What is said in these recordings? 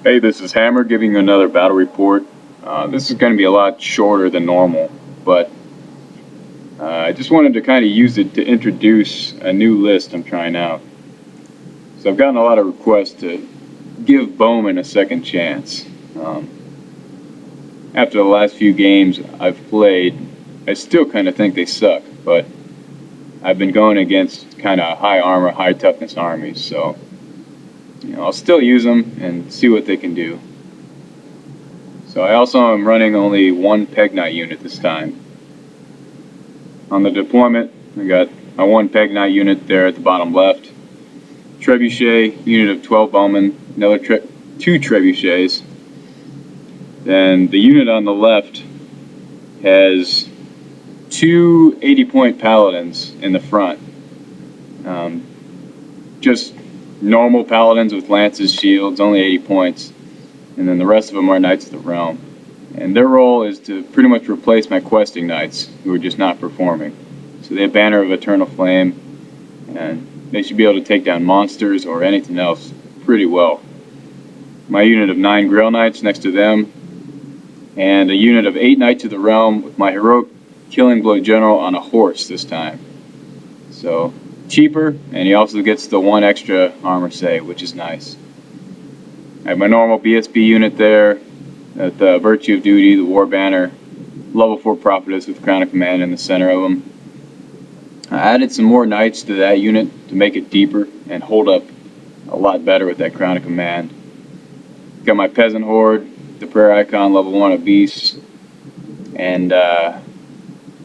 Hey, this is Hammer giving you another battle report. This is going to be a lot shorter than normal, but I just wanted to kind of use it to introduce a new list I'm trying out. So I've gotten a lot of requests to give Bowman a second chance. After the last few games I've played, I still kind of think they suck, but I've been going against kind of high armor, high toughness armies, so I'll still use them and see what they can do. So I also am running only one Peg Knight unit this time. On the deployment, I got my one Peg Knight unit there at the bottom left. Trebuchet, unit of 12 bowmen, another two trebuchets. Then the unit on the left has two 80-point paladins in the front. Just normal paladins with lances, shields, only 80 points. And then the rest of them are Knights of the Realm. And their role is to pretty much replace my questing Knights, who are just not performing. So they have Banner of Eternal Flame, and they should be able to take down monsters or anything else pretty well. My unit of 9 Grail Knights next to them, and a unit of 8 Knights of the Realm with my heroic Killing Blow General on a horse this time. So cheaper, and he also gets the one extra armor save, which is nice. I have my normal BSB unit there, the Virtue of Duty, the War Banner, level 4 Prophetess with Crown of Command in the center of them. I added some more Knights to that unit to make it deeper and hold up a lot better with that Crown of Command. Got my Peasant Horde, the Prayer Icon, level 1 of Beasts, and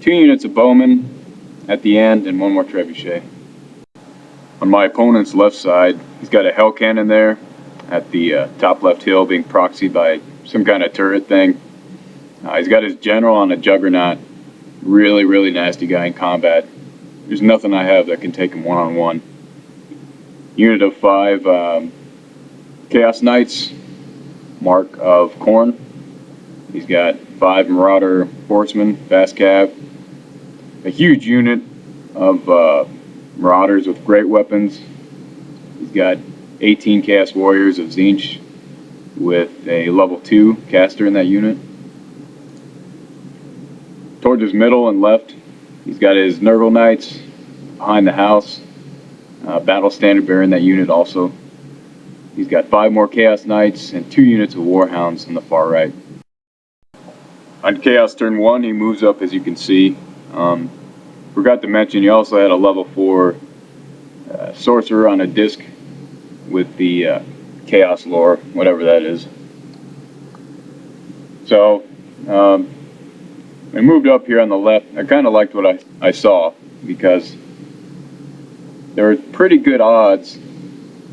2 units of Bowmen at the end, and one more Trebuchet. On my opponent's left side, he's got a Hell Cannon there at the top left hill, being proxied by some kind of turret thing. He's got his general on a Juggernaut. Really nasty guy in combat. There's nothing I have that can take him one-on-one. Unit of 5 Chaos Knights, Mark of Khorne. He's got 5 Marauder Horsemen, fast cav. A huge unit of Marauders with great weapons. He's got 18 Chaos Warriors of Tzeentch with a level 2 caster in that unit. Towards his middle and left, he's got his Nurgle Knights behind the house. Battle Standard Bearer in that unit also. He's got 5 more Chaos Knights and 2 units of Warhounds on the far right. On Chaos turn 1, he moves up, as you can see. Forgot to mention, he also had a level 4 Sorcerer on a disc with the Chaos lore, whatever that is. So, I moved up here on the left. I kind of liked what I saw, because there were pretty good odds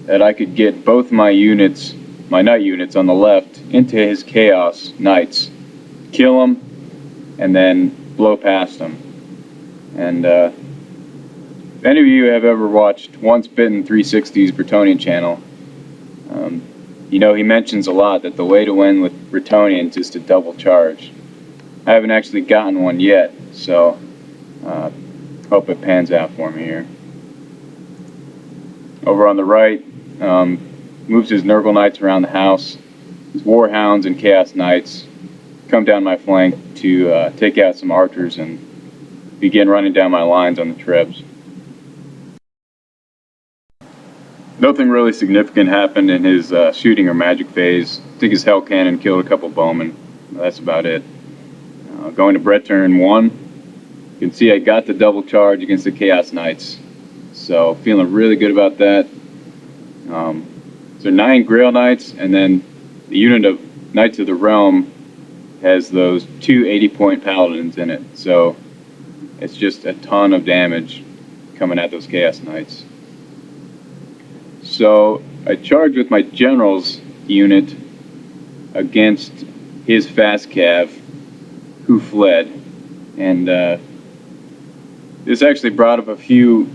that I could get both my units, my Knight units on the left, into his Chaos Knights, kill them, and then blow past them. And if any of you have ever watched Once Bitten 360's Bretonnian channel, you know he mentions a lot that the way to win with Bretonnians is to double charge. I haven't actually gotten one yet, so hope it pans out for me here. Over on the right, moves his Nurgle Knights around the house. His Warhounds and Chaos Knights come down my flank to take out some archers and begin running down my lines on the Trebs. Nothing really significant happened in his shooting or magic phase. I think his Hell Cannon killed a couple bowmen. That's about it. Going to Brett turn 1, you can see I got the double charge against the Chaos Knights. So feeling really good about that. So 9 Grail Knights, and then the unit of Knights of the Realm has those 2 80-point paladins in it. So it's just a ton of damage coming at those Chaos Knights. So I charged with my General's unit against his fast cav, who fled. And this actually brought up a few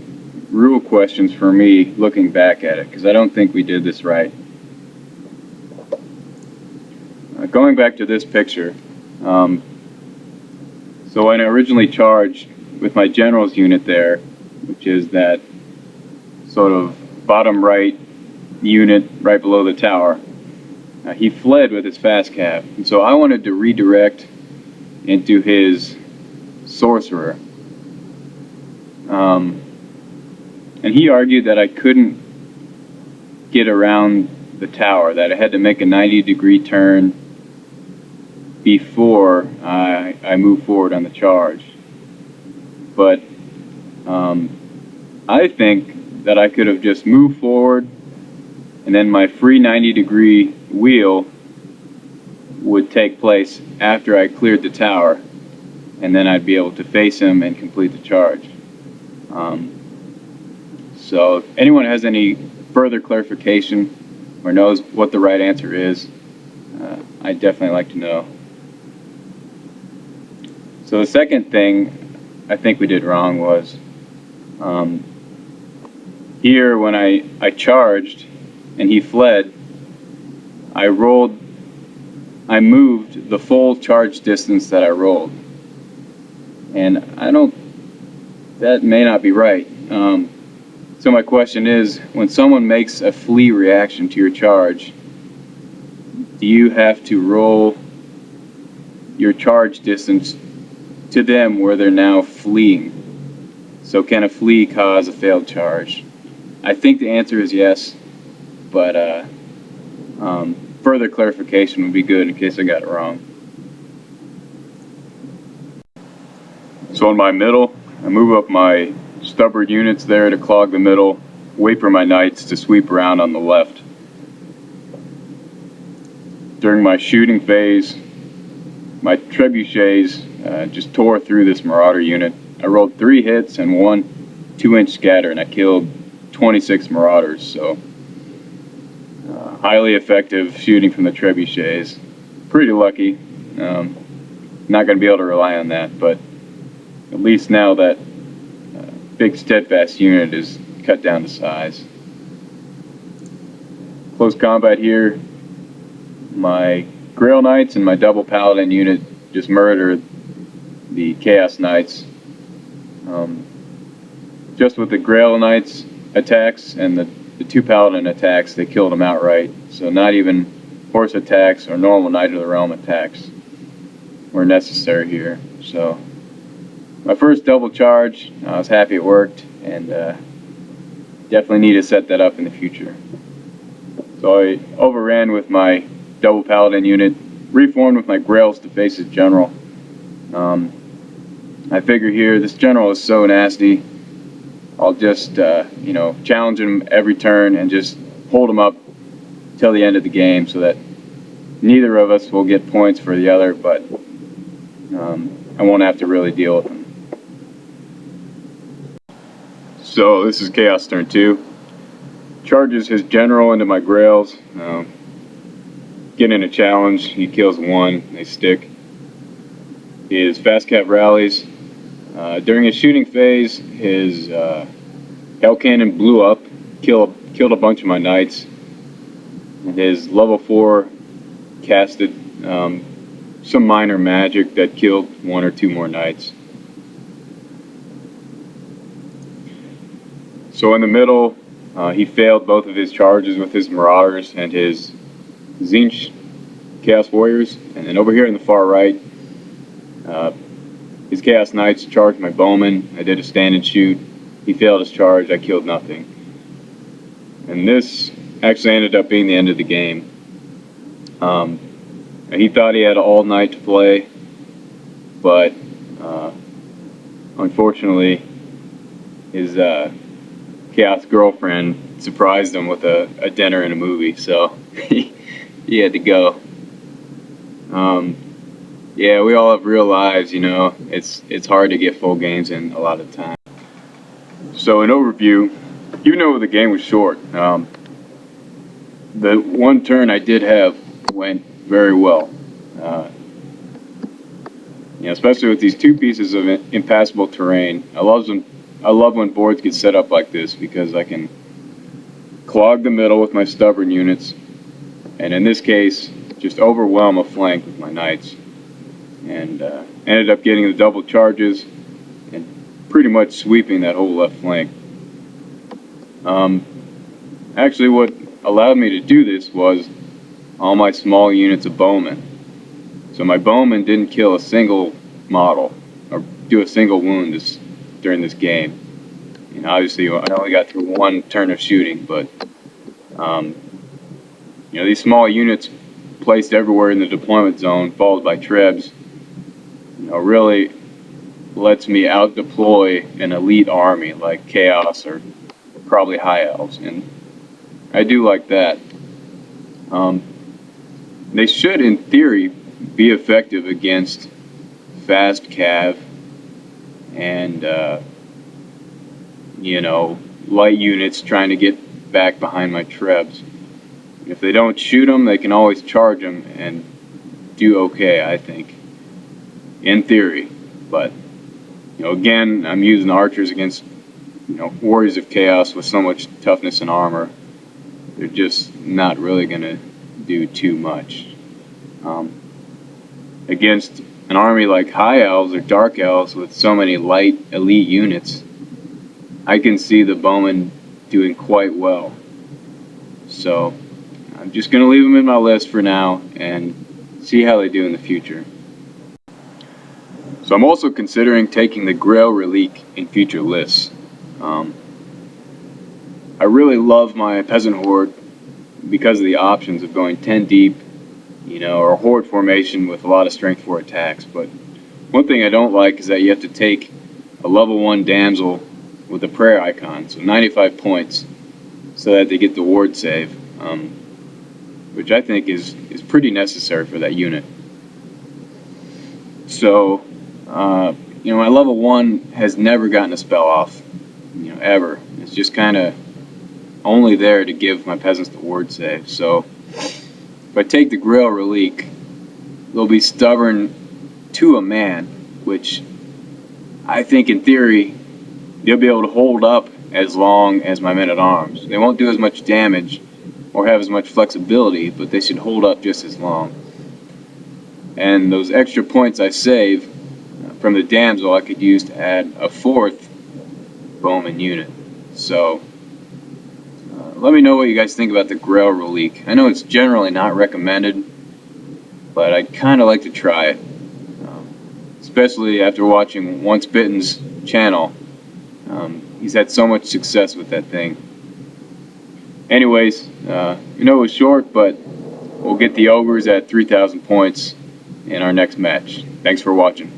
rule questions for me looking back at it, because I don't think we did this right. Going back to this picture, so when I originally charged with my General's unit there, which is that sort of bottom right unit right below the tower, he fled with his fast cap, and so I wanted to redirect into his sorcerer. And he argued that I couldn't get around the tower, that I had to make a 90-degree turn before I moved forward on the charge. But I think that I could have just moved forward, and then my free 90-degree wheel would take place after I cleared the tower, and then I'd be able to face him and complete the charge. So if anyone has any further clarification or knows what the right answer is, I'd definitely like to know. So the second thing I think we did wrong was here when I charged and he fled, I moved the full charge distance that I rolled. And that may not be right. So my question is, when someone makes a flee reaction to your charge, do you have to roll your charge distance to them where they're now fleeing? So can a flee cause a failed charge? I think the answer is yes, but further clarification would be good in case I got it wrong. So in my middle, I move up my stubborn units there to clog the middle, wait for my knights to sweep around on the left. During my shooting phase, my trebuchets just tore through this marauder unit. I rolled 3 hits and 1 2-inch scatter, and I killed 26 marauders, so highly effective shooting from the trebuchets. Pretty lucky. Not going to be able to rely on that, but at least now that big steadfast unit is cut down to size. Close combat here. My Grail Knights and my double paladin unit just murdered the Chaos Knights. Just with the Grail Knights attacks and the 2 paladin attacks, they killed them outright. So not even horse attacks or normal Knight of the Realm attacks were necessary here. So my first double charge, I was happy it worked, and definitely need to set that up in the future. So I overran with my double paladin unit, reformed with my Grails to face his general. I figure here, this general is so nasty, I'll just challenge him every turn and just hold him up till the end of the game so that neither of us will get points for the other, but I won't have to really deal with him. So this is Chaos turn 2. Charges his general into my Grails. Getting a challenge, he kills 1, they stick. His fast cap rallies. During his shooting phase, his Hell Cannon blew up, killed a bunch of my knights. And his level 4 casted some minor magic that killed 1 or 2 more knights. So in the middle, he failed both of his charges with his Marauders and his Tzeentch Chaos Warriors. And then over here in the far right, his Chaos Knights charged my Bowman. I did a stand and shoot. He failed his charge. I killed nothing. And this actually ended up being the end of the game. He thought he had all night to play, but unfortunately, his Chaos girlfriend surprised him with a dinner and a movie, so he had to go. Yeah, we all have real lives, you know. It's hard to get full games in a lot of time. So in overview, even though the game was short, the one turn I did have went very well. Especially with these 2 pieces of impassable terrain. I love when boards get set up like this because I can clog the middle with my stubborn units, and in this case, just overwhelm a flank with my knights. And ended up getting the double charges and pretty much sweeping that whole left flank. Actually, what allowed me to do this was all my small units of bowmen. So my bowmen didn't kill a single model or do a single wound during this game. And obviously, I only got through one turn of shooting, but these small units placed everywhere in the deployment zone, followed by trebs, really lets me out deploy an elite army like Chaos or probably High Elves, and I do like that. They should, in theory, be effective against fast cav and light units trying to get back behind my trebs. If they don't shoot them, they can always charge them and do okay, I think, in theory. But again, I'm using archers against warriors of chaos with so much toughness and armor. They're just not really gonna do too much. Against an army like High Elves or Dark Elves with so many light elite units, I can see the bowmen doing quite well. So I'm just going to leave them in my list for now and see how they do in the future. So I'm also considering taking the Grail Relique in future lists. I really love my Peasant Horde because of the options of going 10 deep, or a horde formation with a lot of strength 4 attacks. But one thing I don't like is that you have to take a level 1 damsel with a prayer icon, so 95 points, so that they get the ward save, which I think is pretty necessary for that unit. So, my level 1 has never gotten a spell off, ever. It's just kind of only there to give my peasants the ward save. So if I take the Grail Relique, they'll be stubborn to a man, which I think in theory they'll be able to hold up as long as my men-at-arms. They won't do as much damage or have as much flexibility, but they should hold up just as long. And those extra points I save from the damsel I could use to add a 4th bowman unit. So let me know what you guys think about the Grail Relique. I know it's generally not recommended, but I'd kind of like to try it, especially after watching Once Bitten's channel. He's had so much success with that thing. Anyways, it was short, but we'll get the ogres at 3,000 points in our next match. Thanks for watching.